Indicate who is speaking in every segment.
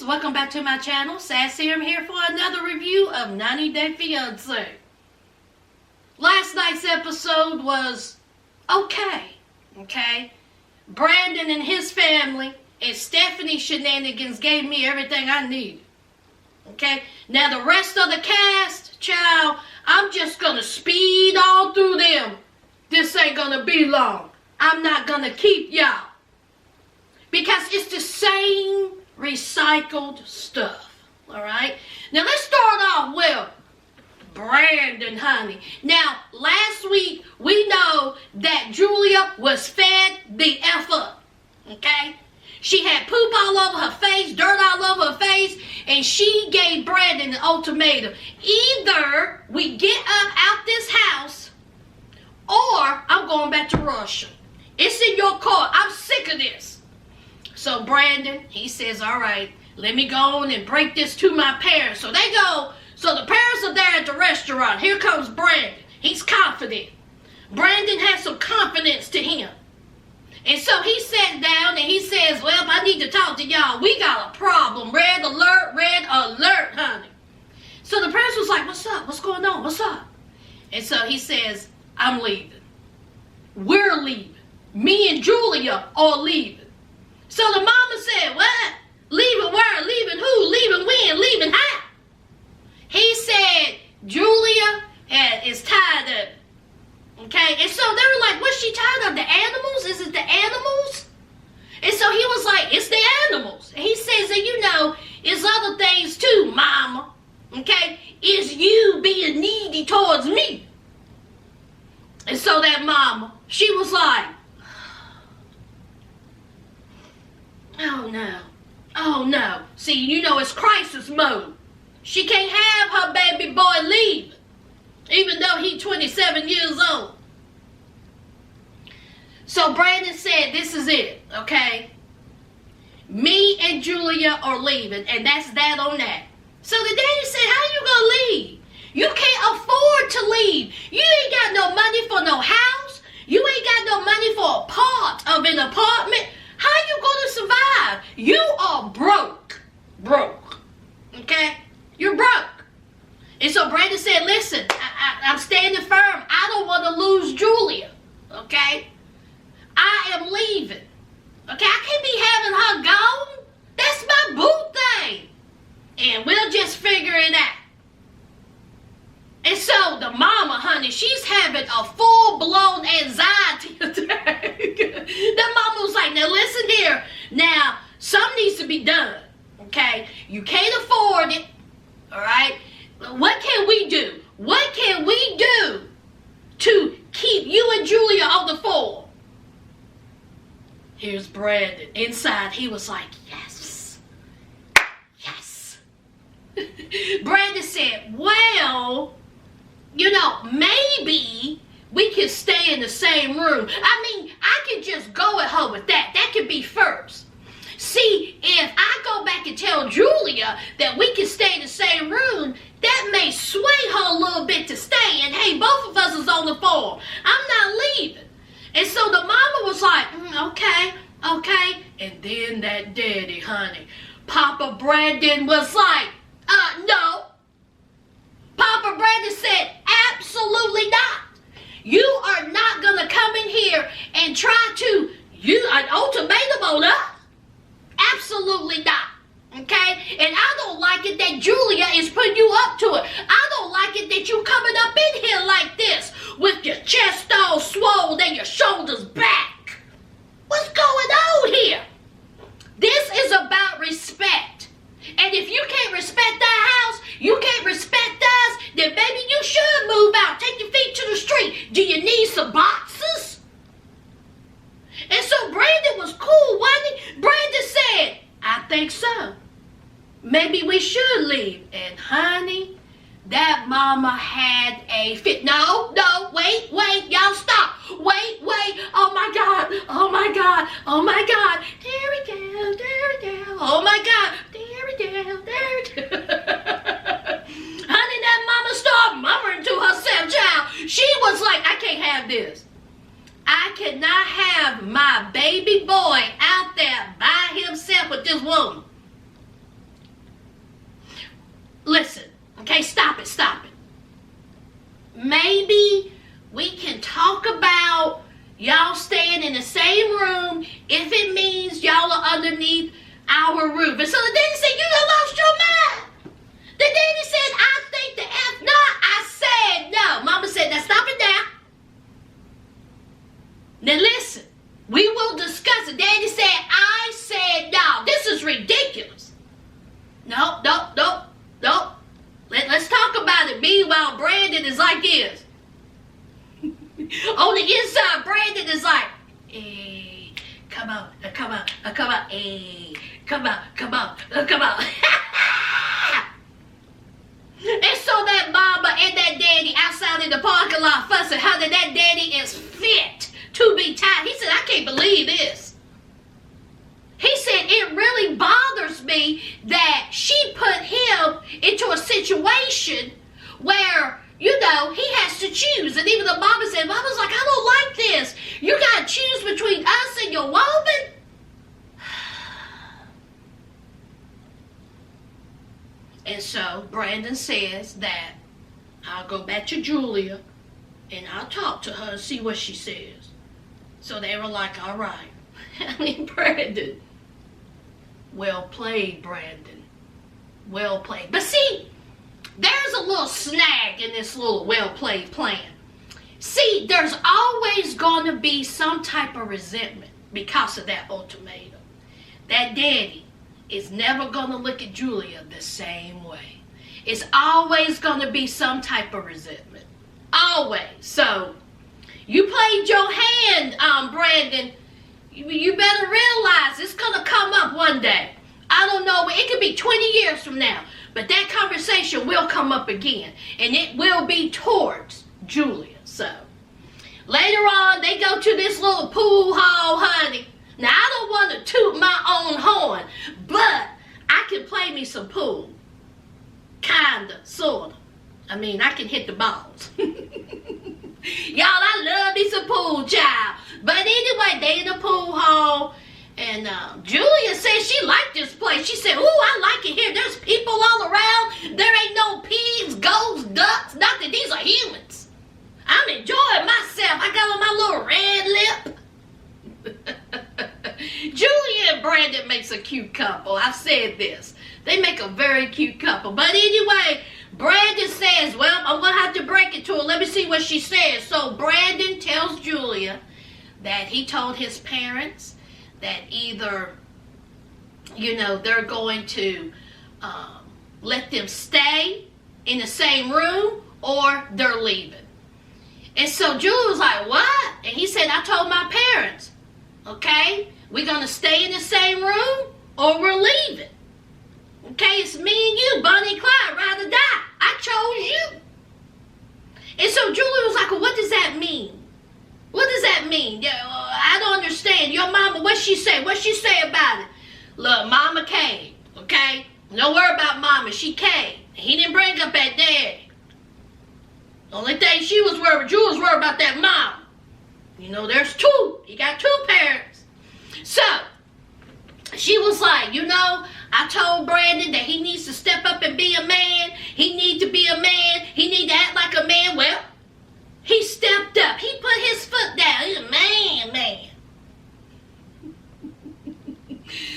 Speaker 1: guys, welcome back to my channel. Sas here. I'm here for another review of 90 Day Fiancé. Last night's episode was okay. Brandon and his family and Stephanie's shenanigans gave me everything I needed. Okay, now the rest of the cast, child, I'm just gonna speed on through them. This ain't gonna be long. I'm not gonna keep y'all. Because it's the same recycled stuff. Alright? Now let's start off with Brandon, honey. Now, last week, we know that Julia was fed the F up. Okay? She had poop all over her face, dirt all over her face, and she gave Brandon an ultimatum. Either we get up out this house, or I'm going back to Russia. It's in your court. I'm sick of this. So Brandon, he says, all right, let me go on and break this to my parents. So they go. So the parents are there at the restaurant. Here comes Brandon. He's confident. Brandon has some confidence to him. And so he sat down and he says, well, I need to talk to y'all. We got a problem. Red alert, honey. So the parents was like, what's up? What's going on? What's up? And so he says, I'm leaving. We're leaving. Me and Julia are leaving. So the mama said, what? Leaving where? Leaving who? Leaving when? Leaving how? He said, Julia is tired of it. Okay? And so they were like, what's she tired of? The animals? Is it the animals? And so he was like, it's the animals. And he says that, you know, it's other things too, mama. Okay? It's you being needy towards me. And so that mama, she was like, oh no. See, you know, it's crisis mode. She can't have her baby boy leave, even though he's 27 years old. So Brandon said, this is it, okay? Me and Julia are leaving, and that's that on that. So the daddy said, how you gonna leave? You can't afford to leave. You ain't got no money for no house. You ain't got no money for a part of an apartment. How you gonna survive? You are broke. Okay? You're broke. And so Brandon said, listen, I'm standing firm. I don't want to lose Julia. Okay? I am leaving. Okay? I can't be having her gone. That's my boo thing. And we'll just figure it out. And so the mama, honey, she's having a full-blown anxiety attack. The mama was like, now listen here. Now, something needs to be done. Okay? You can't afford it. All right? What can we do? What can we do to keep you and Julia on the floor? Here's Brandon. Inside, he was like, yes. Yes. Brandon said, well, you know, maybe we can stay in the same room. I mean, I can just go at her with that. That could be first. See, if I go back and tell Julia that we can stay in the same room, that may sway her a little bit to stay. And hey, both of us is on the floor. I'm not leaving. And so the mama was like, okay. And then that daddy, honey, Papa Brandon was like, no. Papa Brandon said, absolutely not. You are not going to come in here and try to use an ultimatum on us. Absolutely not. Okay? And I don't like it that Julia is putting you up to it. I don't like it that you coming up in here like this with your chest all swollen and your shoulders back. What's going on here? This is about respect. And if you can't respect that house, you can't respect us, then maybe you should move out. Take your feet to the street. Do you need some boxes? And so Brandon was cool, wasn't he? Brandon said, I think so. Maybe we should leave. And honey, that mama had a fit. No, wait, y'all stop. Wait. Oh my God. Dairy down. Oh my God. Dairy down. Honey, that mama started murmuring to herself, child. She was like, I can't have this. I cannot have my baby boy out there by himself with this woman. staying in the same room if it means y'all are underneath our roof. And so the daddy said, you done lost your mind. The daddy said, I think the F not. I said no. Mama said, now stop it now. Now listen, we will discuss it. Daddy said, I said no. This is ridiculous. No. Let's talk about it. Meanwhile, Brandon is like this. On the inside, Brandon is like, hey, come on, hey, come on. And so that mama and that daddy outside in the parking lot fussing, honey, that daddy is fit to be tied. He said, I can't believe this. He said, it really bothers me that she put him into a situation where, you know, he has to choose. And even the mama said, Mama's like, I don't like this. You got to choose between us and your woman. And so Brandon says that I'll go back to Julia and I'll talk to her and see what she says. So they were like, all right. I mean, Brandon. Well played, Brandon. Well played. But see, there's a little snag in this little well-played plan. See, there's always going to be some type of resentment because of that ultimatum. That daddy is never going to look at Julia the same way. It's always going to be some type of resentment. Always. So, you played your hand, Brandon. You better realize it's going to come up one day. I don't know. It could be 20 years from now. But that conversation will come up again. And it will be towards Julia. So, later on, they go to this little pool hall, honey. Now, I don't want to toot my own horn. But I can play me some pool. Kinda, sorta. I mean, I can hit the balls. Y'all, I love me some pool, child. But anyway, they in the pool hall. And Julia says she liked this place. She said, ooh, I like it here. There's people all around. There ain't no pigs, goats, ducks, nothing. These are humans. I'm enjoying myself. I got on my little red lip. Julia and Brandon makes a cute couple. I've said this. They make a very cute couple. But anyway, Brandon says, well, I'm going to have to break it to her. Let me see what she says. So Brandon tells Julia that he told his parents that either, you know, they're going to let them stay in the same room or they're leaving. And so Julia was like, what? And he said, I told my parents, okay, we're going to stay in the same room or we're leaving. Okay, it's me and you, Bonnie and Clyde, ride or die. I chose you. And so Julia was like, well, what does that mean? What does that mean? I don't understand. Your mama, what she say? What she say about it? Look, mama came, okay? Don't worry about mama. She came. He didn't bring up that daddy. The only thing she was worried, Julia was worried about that mom. You know, there's two. He got two parents. So, she was like, you know, I told Brandon that he needs to step up and be a man. He needs to be a man. He needs to act like a man. Well, he stepped up. He put his foot down. He's a man.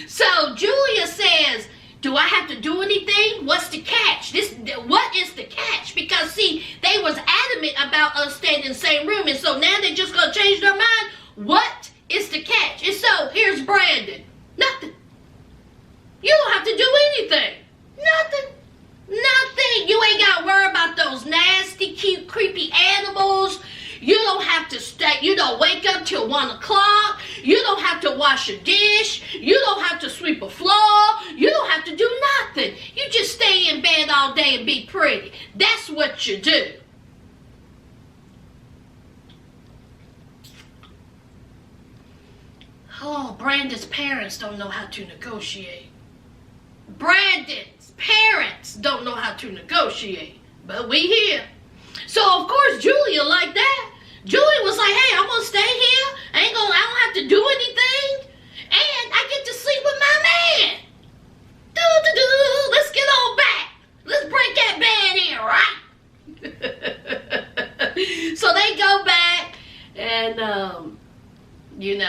Speaker 1: So Julia says, do I have to do anything? What's the catch? What is the catch? Because, see, they was adamant about us staying in the same room. And so now they're just going to change their mind. What is the catch? And so here's Brandon. Nothing. You don't have to do anything. Nothing. You ain't got to worry about those nasty, cute, creepy animals. You don't have to stay. You don't wake up till 1 o'clock. You don't have to wash a dish. You don't have to sweep a floor. You don't have to do nothing. You just stay in bed all day and be pretty. That's what you do. Oh, Brandon's parents don't know how to negotiate. Brandon's parents don't know how to negotiate. But we here. So, of course, Julia like that. Julia was like, hey, I'm going to stay here. I don't have to do anything. And I get to sleep with my man. Let's get on back. Let's break that bed in, right? So they go back and, you know,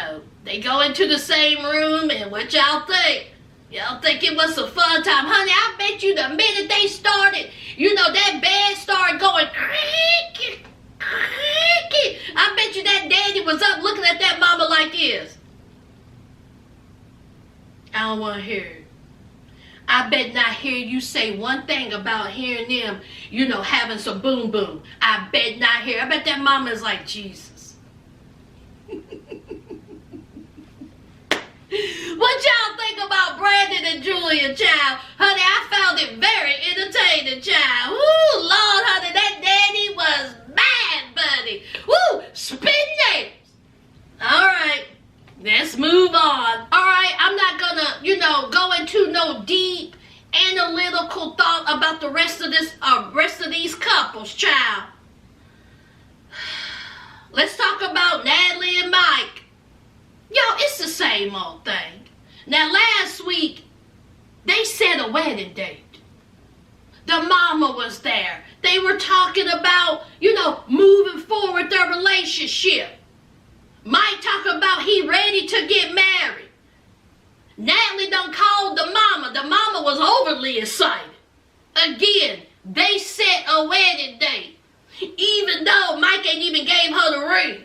Speaker 1: They go into the same room, and what y'all think? Y'all think it was a fun time? Honey, I bet you the minute they started, that bed started going creaky, creaky. I bet you that daddy was up looking at that mama like this. I don't want to hear it. I bet not hear you say one thing about hearing them, having some boom boom. I bet not hear. I bet that mama is like, Jesus. What y'all think about Brandon and Julia, child? Honey, I found it very entertaining, child. Woo, Lord, honey, that daddy was mad, buddy. Woo, spin nails. All right, let's move on. All right, I'm not gonna, go into no deep analytical thought about the rest of these couples, child. Let's talk about Natalie and Mike. Yo, it's the same old thing. Now, last week, they set a wedding date. The mama was there. They were talking about, moving forward their relationship. Mike talking about he ready to get married. Natalie done called the mama. The mama was overly excited. Again, they set a wedding date. Even though Mike ain't even gave her the ring.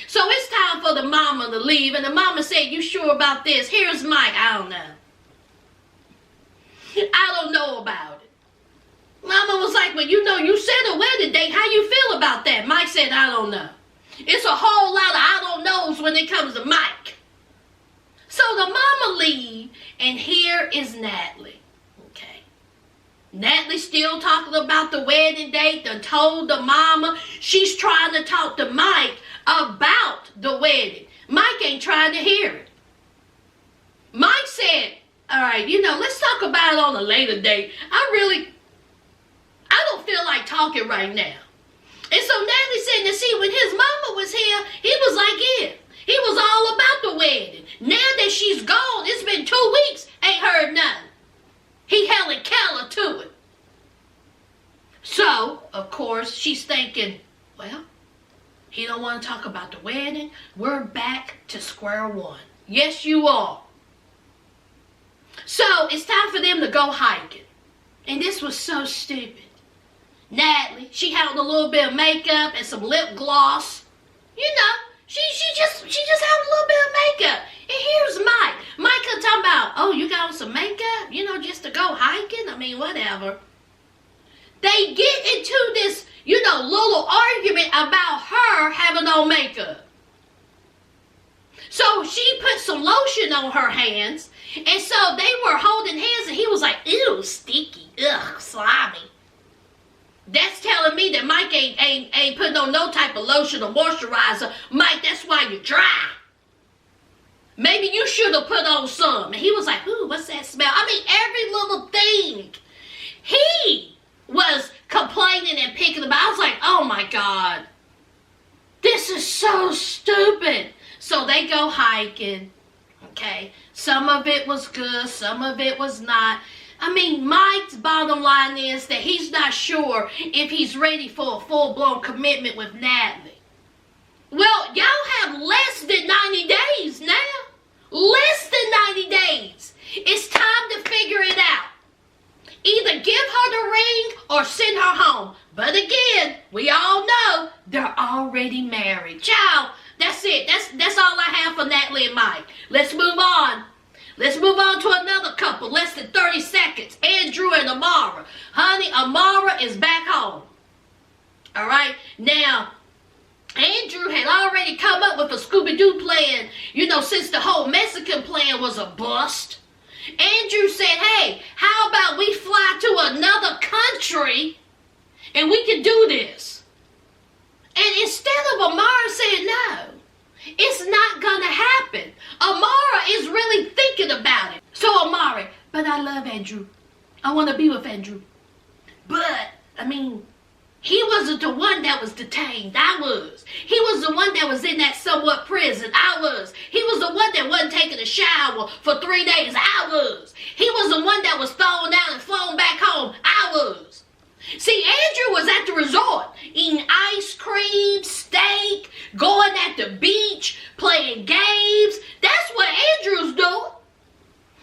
Speaker 1: So it's time for the mama to leave. And the mama said, you sure about this? Here's Mike. I don't know. I don't know about it. Mama was like, well, you set a wedding date. How you feel about that? Mike said, I don't know. It's a whole lot of I don't knows when it comes to Mike. So the mama leave. And here is Natalie. Okay. Natalie still talking about the wedding date. Done told the mama she's trying to talk to Mike about the wedding. Mike ain't trying to hear it. Mike said, all right, let's talk about it on a later date. I don't feel like talking right now. And so Natalie said, now see, when his mama was here, he was like, yeah, he was all about the wedding. Now that she's gone, it's been 2 weeks, ain't heard nothing. He held a candle to it. So, of course, she's thinking, well, he don't want to talk about the wedding. We're back to square one. Yes, you are. So, it's time for them to go hiking. And this was so stupid. Natalie, she had a little bit of makeup and some lip gloss. She just had a little bit of makeup. And here's Mike. Mike could talk about, oh, you got on some makeup, just to go hiking? I mean, whatever. They get into this, little argument about her having on makeup. So she put some lotion on her hands, and so they were holding hands, and he was like, ew, sticky, ugh, slimy. That's telling me that Mike ain't putting on no type of lotion or moisturizer. Mike, that's why you're dry. Maybe you should have put on some. And he was like, ooh, what's that smell? I mean, every little thing. He was complaining and picking about. I was like, oh my God. This is so stupid. So they go hiking. Okay. Some of it was good. Some of it was not. I mean, Mike's bottom line is that he's not sure if he's ready for a full-blown commitment with Natalie. Well, y'all have less than 90 days now. Less than 90 days. It's time to figure it out. Either give her the ring or send her home. But again, we all know they're already married. Child, that's it. That's all I have for Natalie and Mike. Let's move on. Let's move on to another couple. Less than 30 seconds. Andrew and Amari. Honey, Amari is back home. All right. Now, Andrew had already come up with a Scooby-Doo plan, since the whole Mexican plan was a bust. Andrew said, hey, how about we fly to another country and we can do this? And instead of Amari saying no, it's not going to happen. Amari is really thinking about it. So Amari, but I love Andrew. I want to be with Andrew. But, he wasn't the one that was detained. I was. He was the one that was in that somewhat prison. I was. He was the one that wasn't taking a shower for 3 days. I was. He was the one that was thrown out and flown back home. I was. See, Andrew was at the resort. eating ice cream, steak, going at the beach, playing games. That's what Andrew's doing.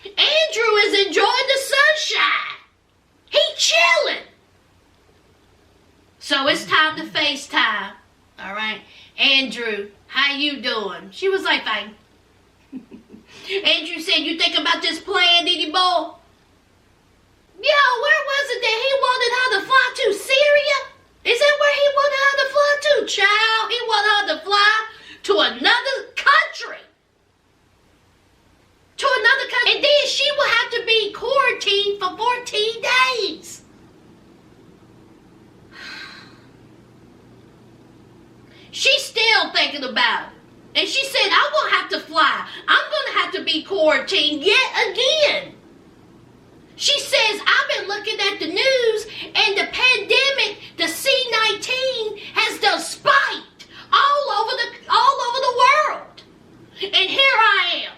Speaker 1: Andrew is enjoying the sunshine. He chilling. So it's time to FaceTime. All right. Andrew, how you doing? She was like, fine. Andrew said, you think about this plan anymore? Yo, where was it that he wanted her to fly to? Syria? Is that where he wanted her to fly to? Child, he wanted her to fly to another country. To another country. And then she will have to be quarantined for 14 days. She's still thinking about it. And she said, I won't have to fly. I'm going to have to be quarantined yet again. She says, I've been looking at the news and the pandemic, the C-19, has done spiked all over the world. And here I am.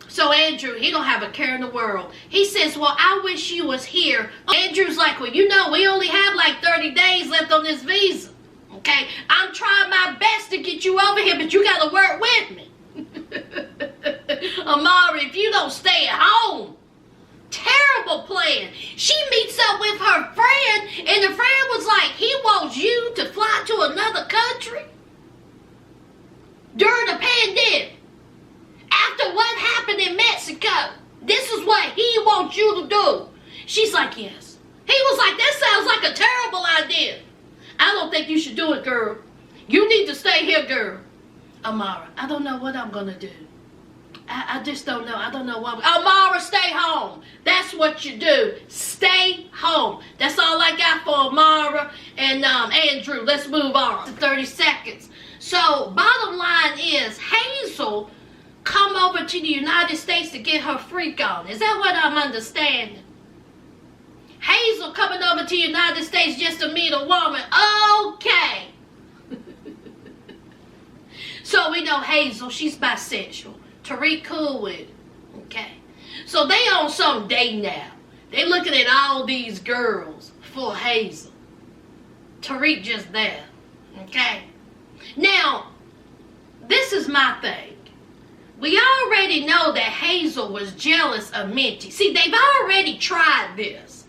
Speaker 1: So Andrew, he don't have a care in the world. He says, well, I wish you was here. Andrew's like, well, you know, we only have like 30 days left on this visa. Okay? I'm trying my best to get you over here, but you got to work with me. Amari, if you don't stay at home. Terrible plan. She meets up with her friend, and the friend was like, he wants you to fly to another country during the pandemic. After what happened in Mexico, this is what he wants you to do. She's like, yes. He was like, that sounds like a terrible idea. I don't think you should do it, girl. You need to stay here, girl. Amara, I don't know what I'm going to do. I just don't know. I don't know what. Amara, stay home. That's what you do. Stay home. That's all I got for Amara and Andrew. Let's move on to 30 seconds. So, bottom line is, Hazel come over to the United States to get her freak on. Is that what I'm understanding? Hazel coming over to the United States just to meet a woman. Okay. So we know Hazel, she's bisexual. Tariq cool with it. Okay. So they on some date now. They looking at all these girls for Hazel. Tariq just there. Okay. Now, this is my thing. We already know that Hazel was jealous of Minty. See, they've already tried this.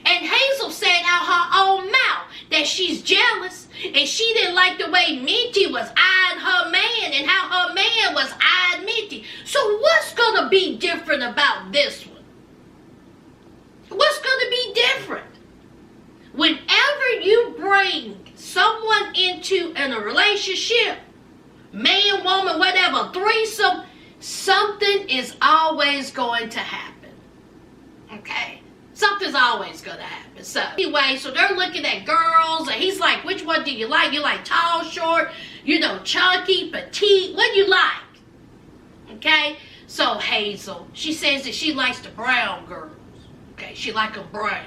Speaker 1: And Hazel said out her own mouth that she's jealous and she didn't like the way Minty was eyeing her man and how her man was eyeing Minty. So what's going to be different about this one? What's going to be different? Whenever you bring someone into a relationship, man, woman, whatever, threesome, something is always going to happen. Okay? Something's always going to happen. So, anyway, so they're looking at girls, and he's like, which one do you like? You like tall, short, chunky, petite? What do you like? Okay? So, Hazel, she says that she likes the brown girls. Okay? She like them brown.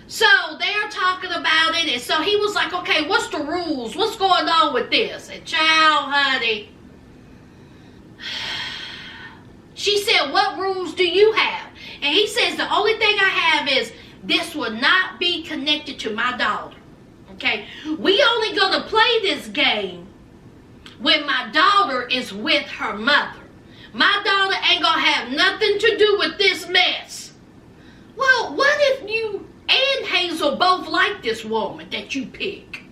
Speaker 1: So, they're talking about it, and so he was like, okay, what's the rules? What's going on with this? And child, honey, she said, what rules do you have? And he says, the only thing I have is this will not be connected to my daughter. Okay? We only going to play this game when my daughter is with her mother. My daughter ain't going to have nothing to do with this mess. Well, what if you and Hazel both like this woman that you pick?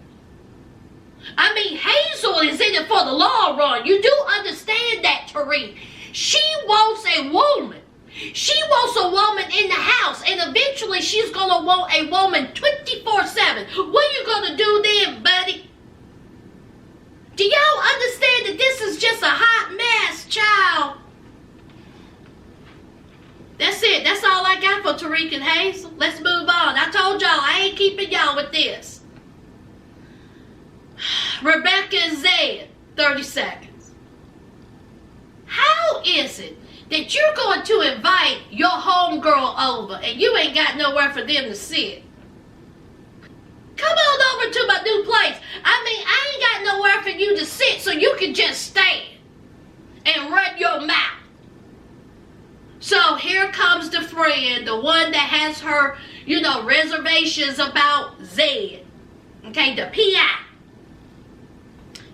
Speaker 1: I mean, Hazel is in it for the long run. You do understand that, Tariq. She wants a woman. She wants a woman in the house, and eventually she's going to want a woman 24/7. What are you going to do then, buddy? Do y'all understand that this is just a hot mess, child? That's it. That's all I got for Tariq and Hazel. Let's move on. I told y'all I ain't keeping y'all with this. Rebecca and Zed, 30 seconds. How is it that you're going to invite your homegirl over and you ain't got nowhere for them to sit? Come on over to my new place. I mean, I ain't got nowhere for you to sit, so you can just stand and run your mouth. So here comes the friend, the one that has her, reservations about Zed. Okay, the PI.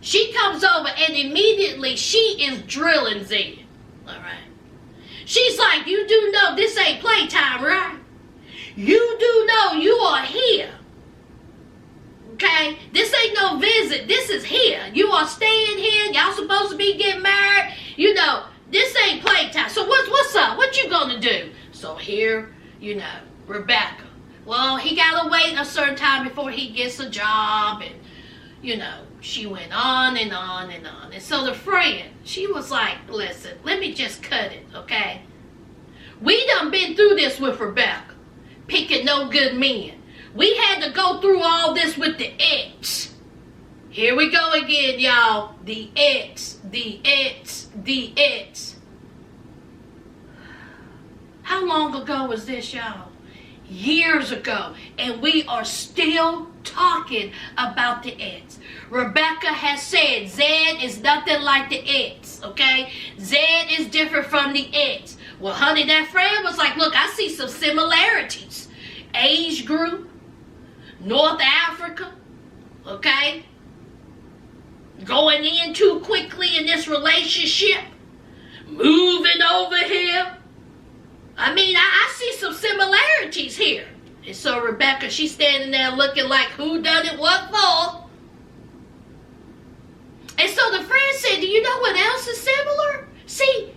Speaker 1: She comes over and immediately she is drilling Zed. All right. She's like, you do know this ain't playtime, right? You do know you are here. Okay? This ain't no visit. This is here. You are staying here. Y'all supposed to be getting married. This ain't playtime. So what's up? What you gonna do? So here, Rebecca. Well, he gotta wait a certain time before he gets a job. And, she went on and on and on. And so the friend, she was like, listen, let me just cut it, okay? We done been through this with Rebecca. Picking no good men. We had to go through all this with the ex. Here we go again, y'all. The ex. How long ago was this, y'all? Years ago. And we are still talking about the ex. Rebecca has said Zed is nothing like the ex, okay? Zed is different from the ex. Well, honey, that friend was like, look, I see some similarities. Age group, North Africa, okay? Going in too quickly in this relationship. Moving over here. I see some similarities here. And so Rebecca, she's standing there looking like, who done it, what for? And so the friend said, do you know what else is similar? See,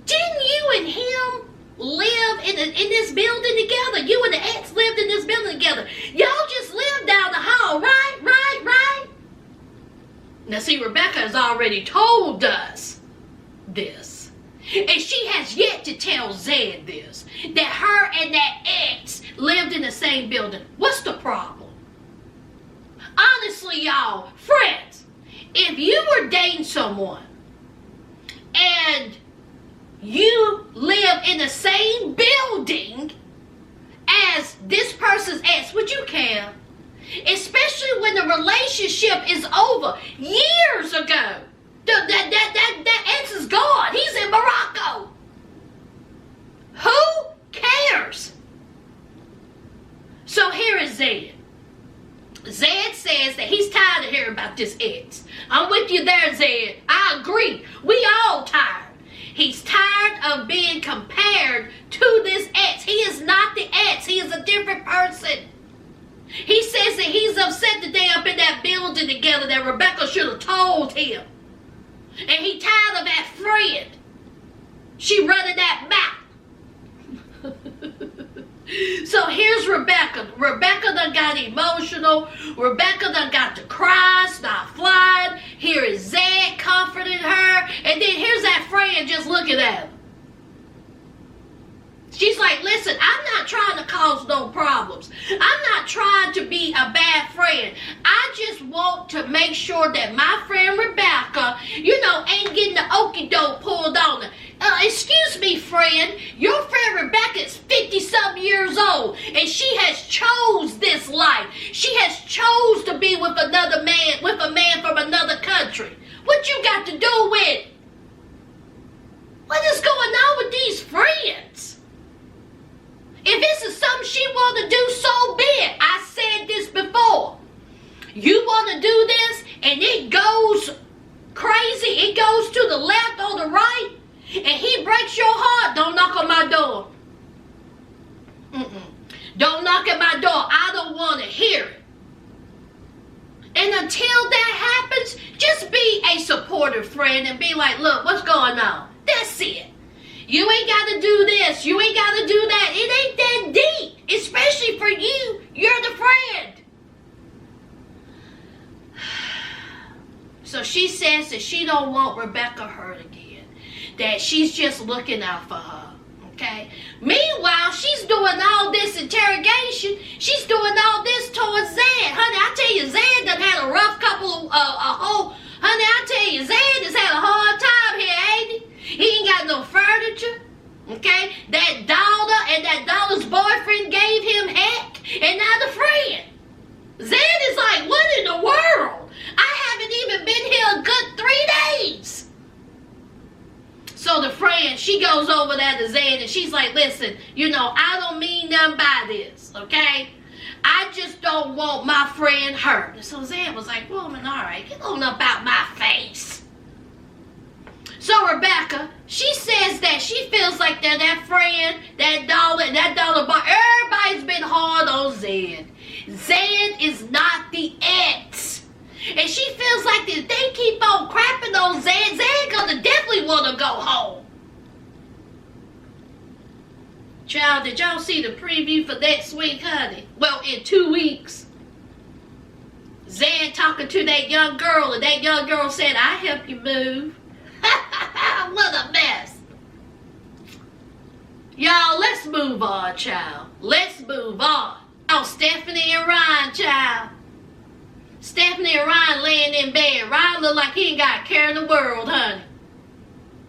Speaker 1: didn't you and him live in this building together? You and the ex lived in this building together. Y'all just lived down the hall, right? Now see, Rebecca has already told us this. And she has yet to tell Zed this. That her and that ex lived in the same building. What's the problem? Honestly, y'all, friends, if you were dating someone and you live in the same building as this person's ex, would you care? Especially when the relationship is over years ago. That ex is gone. He's in Morocco. Who cares? So here is Zed. Zed says that he's tired of hearing about this ex. I'm with you there, Zed. I agree. We all tired. He's tired of being compared to this ex. He is not the ex. He is a different person. He says that he's upset that they up in that building together that Rebecca should have told him. And he tired of that friend. She running that mouth. So here's Rebecca. Rebecca done got emotional. Rebecca done got to cry, start flying. Here is Zed comforting her. And then here's that friend just looking at her. She's like, listen, I'm not trying to cause no problems. I'm not trying to be a bad friend. I just want to make sure that my friend Rebecca, ain't getting the okie doke pulled on her. Excuse me, friend. Your friend Rebecca is 50-something years old, and she has chose this life. She has chose to be with another man, with a man from another country. What you got to do with it? What is going on with these friends? If this is something she want to do, so be it. I said this before. You want to do this, and it goes crazy. It goes to the left or the right, and he breaks your heart. Don't knock on my door. Don't knock at my door. I don't want to hear it. And until that happens, just be a supportive friend and be like, look, what's going on? That's it. You ain't got to do this. You ain't got to do that. It ain't that deep. Especially for you. You're the friend. So she says that she don't want Rebecca hurt again. That she's just looking out for her. Okay? Meanwhile, she's doing all this interrogation. She's doing all this towards Zed. Honey, I tell you, Zed done had a rough couple of, honey, I tell you, Zed has had a hard time here, ain't he? He ain't got no furniture, okay? That daughter and that daughter's boyfriend gave him heck, and now the friend. Zed is like, what in the world? I haven't even been here a good 3 days. So the friend, she she goes over there to Zan and she's like, listen, I don't mean nothing by this, okay? I just don't want my friend hurt. And so Zan was like, woman, all right, get on up out my face. So Rebecca, she says that she feels like that friend, that dollar bar, everybody's been hard on Zan. Zan is not the ex. And she feels like if they keep on crapping on Zan, Zan gonna definitely want to go home. Child, did y'all see the preview for next week, honey? Well, in 2 weeks, Zan talking to that young girl, and that young girl said, I help you move. What a mess. Y'all, let's move on, child. Let's move on. Oh, Stephanie and Ryan, child. Stephanie and Ryan laying in bed. Ryan look like he ain't got a care in the world, honey.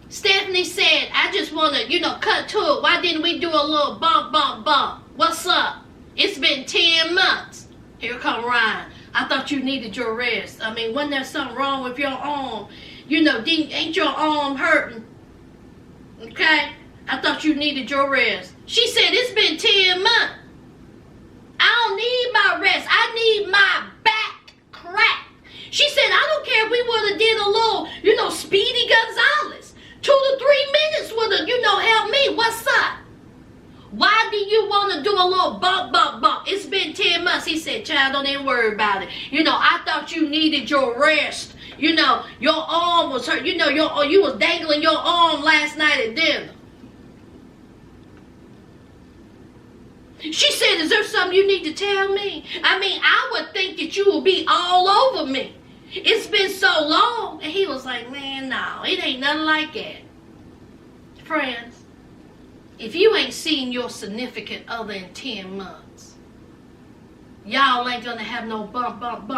Speaker 1: Stephanie said, I just want to, cut to it. Why didn't we do a little bump? What's up? It's been 10 months. Here come Ryan. I thought you needed your rest. I mean, wasn't there something wrong with your arm? Ain't your arm hurting? Okay? I thought you needed your rest. She said, it's been 10 months. I don't need my rest. I need my back crack. She said, I don't care if we would have did a little, Speedy Gonzalez. 2 to 3 minutes would have, helped me. What's up? Why do you want to do a little bump? It's been 10 months. He said, child, don't even worry about it. I thought you needed your rest. Your arm was hurt. You was dangling your arm last night at dinner. She said, is there something you need to tell me? I mean, I would think that you will be all over me. It's been so long. And he was like, man, no, it ain't nothing like that. Friends, if you ain't seen your significant other in 10 months, y'all ain't gonna have no bump.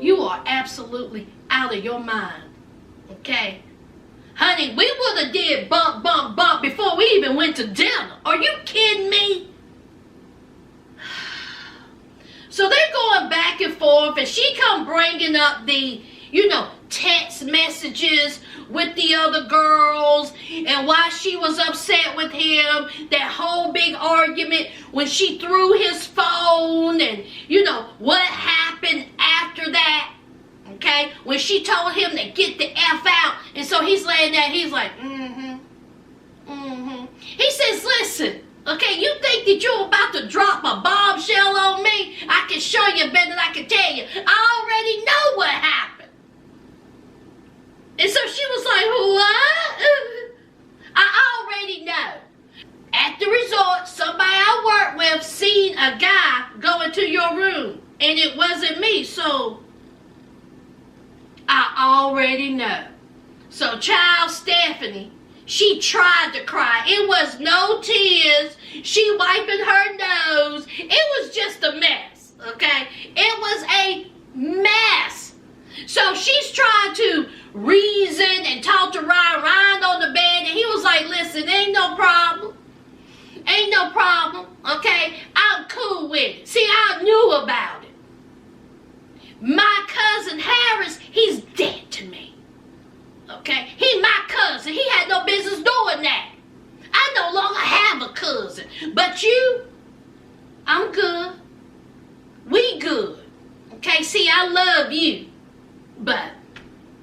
Speaker 1: You are absolutely out of your mind. Okay? Honey, we would have did bump before we even went to dinner. Are you kidding me? So they're going back and forth, and she come bringing up the, text messages with the other girls and why she was upset with him, that whole big argument when she threw his phone and, what happened after that, okay? When she told him to get the F out, and so he's laying there, he's like, He says, listen, okay, you think that you're about to drop a bombshell on me? I can show you better than I can tell you. I already know what happened. And so she was like, what? I already know. At the resort, somebody I work with seen a guy go into your room. And it wasn't me, so I already know. So child Stephanie, she tried to cry. It was no tears. She wiping her nose. It was just a mess, okay? It was a mess. So she's trying to reason and talk to Ryan. Ryan on the bed, and he was like, listen, ain't no problem. Ain't no problem, okay? I'm cool with it. See, I knew about it. My cousin Harris, he's dead to me. Okay? He my cousin. He had no business doing that. I no longer have a cousin. But you, I'm good. We good. Okay? See, I love you. But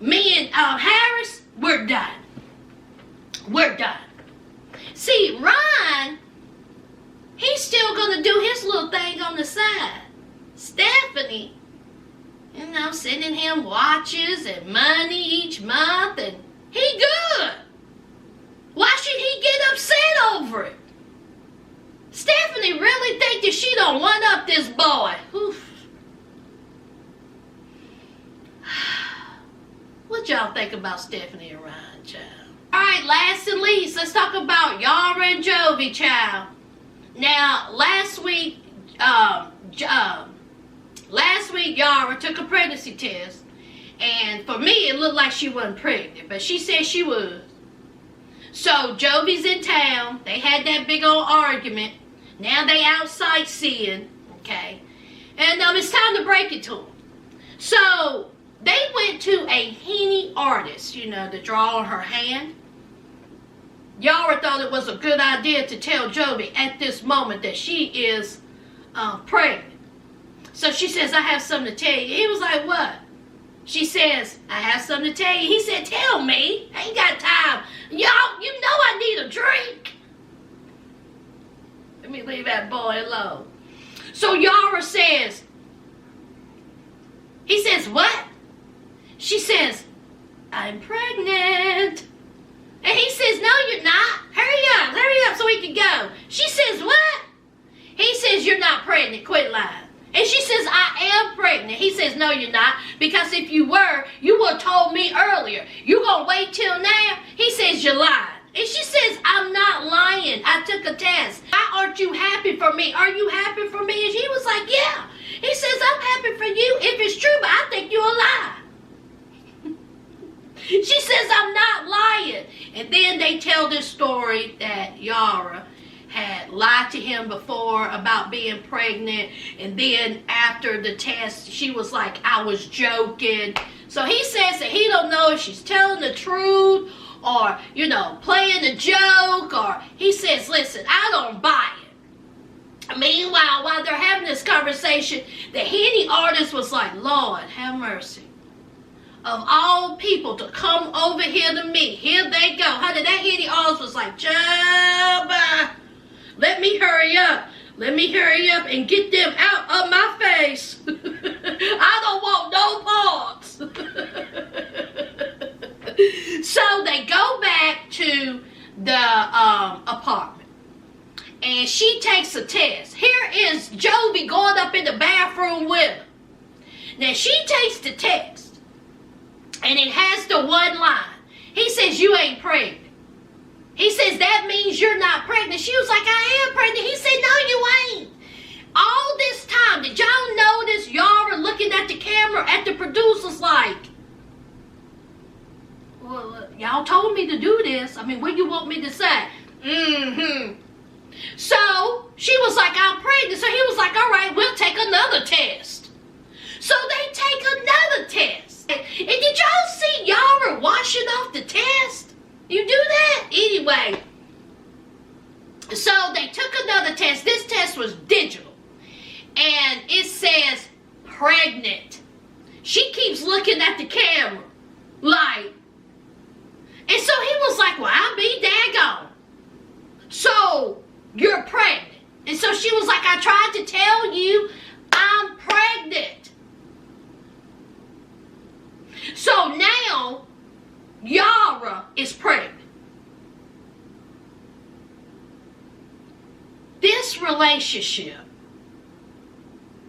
Speaker 1: me and Harris, we're done. We're done. See, Ryan, he's still going to do his little thing on the side. Stephanie, sending him watches and money each month, and he good. Why should he get upset over it? Stephanie really think that she don't one up this boy. Oof. What y'all think about Stephanie and Ryan, child? Alright, last and least, let's talk about Yara and Jovi, child. Now, last week, Yara took a pregnancy test, and for me, it looked like she wasn't pregnant, but she said she was. So, Jovi's in town. They had that big old argument. Now they out sightseeing, okay? And it's time to break it to them. So, they went to a henny artist, to draw on her hand. Yara thought it was a good idea to tell Jovi at this moment that she is pregnant. So she says, I have something to tell you. He was like, what? She says, I have something to tell you. He said, tell me. I ain't got time. Y'all, you know I need a drink. Let me leave that boy alone. So Yara says, he says, what? She says, I'm pregnant. And he says, no, you're not. Hurry up so we can go. She says, what? He says, you're not pregnant. Quit lying. And she says, I am pregnant. He says, no, you're not. Because if you were, you would have told me earlier. You going to wait till now? He says, you're lying. And she says, I'm not lying. I took a test. Why aren't you happy for me? Are you happy for me? And she was like, yeah. He says, I'm happy for you if it's true, but I think you're a lie. She says, I'm not lying. And then they tell this story that Yara had lied to him before about being pregnant. And then after the test, she was like, I was joking. So he says that he don't know if she's telling the truth or, playing a joke. Or he says, listen, I don't buy it. Meanwhile, while they're having this conversation, the Henny artist was like, Lord, have mercy. Of all people to come over here to me. Here they go. Honey, that Henny artist was like, Jovi, let me hurry up. Let me hurry up and get them out of my face. I don't want no parts. So they go back to the apartment. And she takes a test. Here is Jovi going up in the bathroom with her. Now she takes the test. And it has the one line. He says, you ain't pregnant. He says, that means you're not pregnant. She was like, I am pregnant. He said, no, you ain't. All this time, did y'all notice Yara looking at the camera, at the producers like, well, y'all told me to do this. I mean, what do you want me to say? So she was like, I'm pregnant. So he was like, all right, we'll take another test. So they take another test. And did y'all see Yara washing off the test? You do that? Anyway. So they took another test. This test was digital. And it says pregnant. She keeps looking at the camera. Like. And so he was like, well, I'll be daggone. So, you're pregnant. And so she was like, I tried to tell you I'm pregnant. So now, Yara is pregnant. This relationship,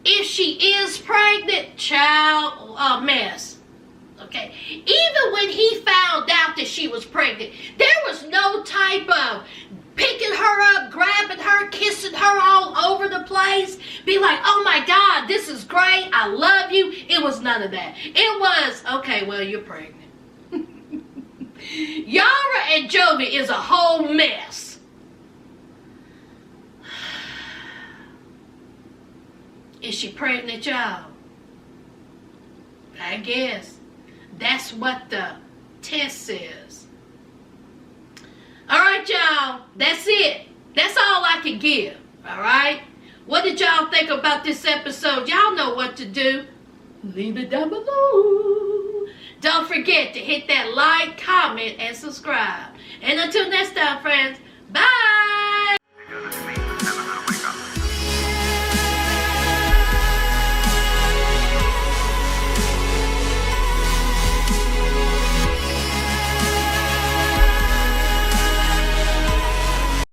Speaker 1: if she is pregnant, child, a mess. Okay? Even when he found out that she was pregnant, there was no type of picking her up, grabbing her, kissing her all over the place. Be like, oh my God, this is great. I love you. It was none of that. It was, okay, well, you're pregnant. Yara and Jovi is a whole mess. Is she pregnant, y'all? I guess. That's what the test says. All right, y'all. That's it. That's all I can give. All right? What did y'all think about this episode? Y'all know what to do. Leave it down below. Don't forget to hit that like, comment, and subscribe. And until next time, friends, bye.